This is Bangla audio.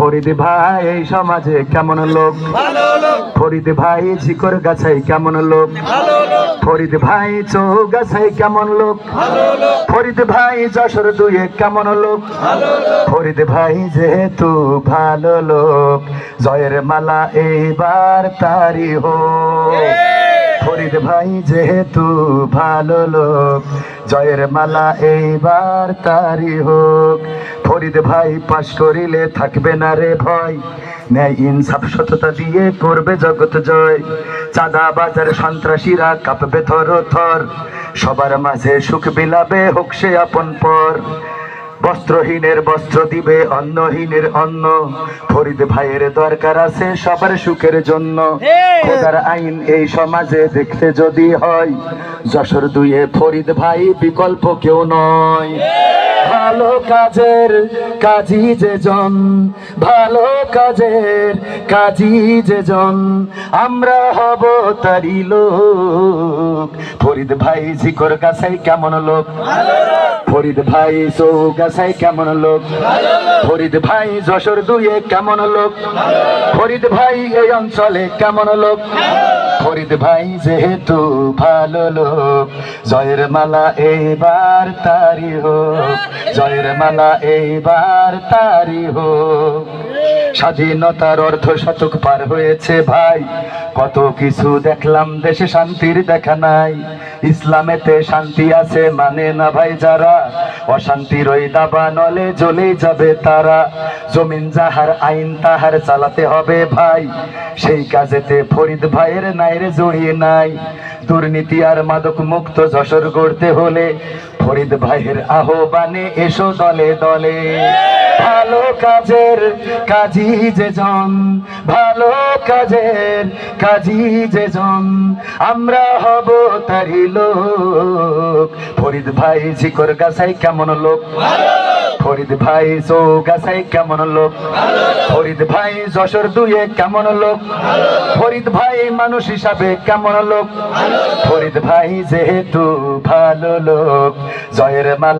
ফরিদ ভাই এই সমাজে কেমন লোক? ফরিদ ভাই ঝিকর গাছাই কেমন লোক? ফরিদ ভাই চৌগাছাই কেমন লোক? ফরিদ ভাই যশোর দুয়ে কেমন লোক? ফরিদ ভাই যেহেতু ভালো লোক, জয়ের মালা এইবার তারি হোক। ফরিদ ভাই যেহেতু ভালো লোক, জয়ের মালা এইবার তারি হোক। ফরিদ ভাই পাশ করিলে থাকবে না রে ভয়, ন্যায় ইনসাফ সততা দিয়ে করবে জগৎ জয়। চাঁদা বাজার সন্ত্রাসীরা কাঁপবে থর থর, সবার মাঝে সুখ বিলাবে হোক সে আপন পর। বস্ত্রহীনের বস্ত্র দিবে, অন্নহীনের অন্ন, ফরিদ ভাইয়ের দরকার আছে সবার সুখের জন্য। খোদার আইন এই সমাজে দেখতে যদি হয়, যশোর দুয়ে ফরিদ ভাই বিকল্প কেউ নয়। ভালো কাজের কাজী যেজন, ভালো কাজের কাজী যেজন, আমরা হব তারি লোক। ফরিদ ভাই ঝিকর গাছাই কেমন লোক? ফরিদ ভাই চৌগাছাই কেমন লোক? ফরিদ ভাই যশোর দুয়ে কেমন লোক? ফরিদ ভাই এই অঞ্চলে কেমন লোক? ফরিদ ভাই যেহেতু ভালো লোক, জয়ের মালা এইবার তারি হোক, জয়ের মালা এইবার তারি হোক। স্বাধীনতার অর্ধ শতক পার হয়েছে ভাই, কত কিছু দেখলাম দেশে শান্তির দেখা নাই। ইসলামেতে শান্তি আছে মানে না ভাই যারা, অশান্তির ওই দাবা নলে জ্বলে যাবে তারা। জমিন যাহার আইন তাহার চালাতে হবে ভাই, সেই কাজেতে ফরিদ ভাইয়ের নাইরে জড়িয়ে নাই। দুর্নীতি আর মাদক মুক্ত যশোর গড়তে হলে, ফরিদ ভাইয়ের আহ্বানে এসো দলে দলে। ভালো কাজের কাজী যেজন, ভালো কাজের কাজী যেজন, আমরা হব তারি লোক। ফরিদ ভাই ঝিকর গাছাই কেমন লোক? ফরিদ ভাই চৌগাছাই কেমন লোক? ফরিদ ভাই যশোর দুয়ে কেমন লোক? ফরিদ ভাই মানুষ হিসাবে কেমন লোক? ফরিদ ভাই যেহেতু ভালো লোক, জয়ের মালা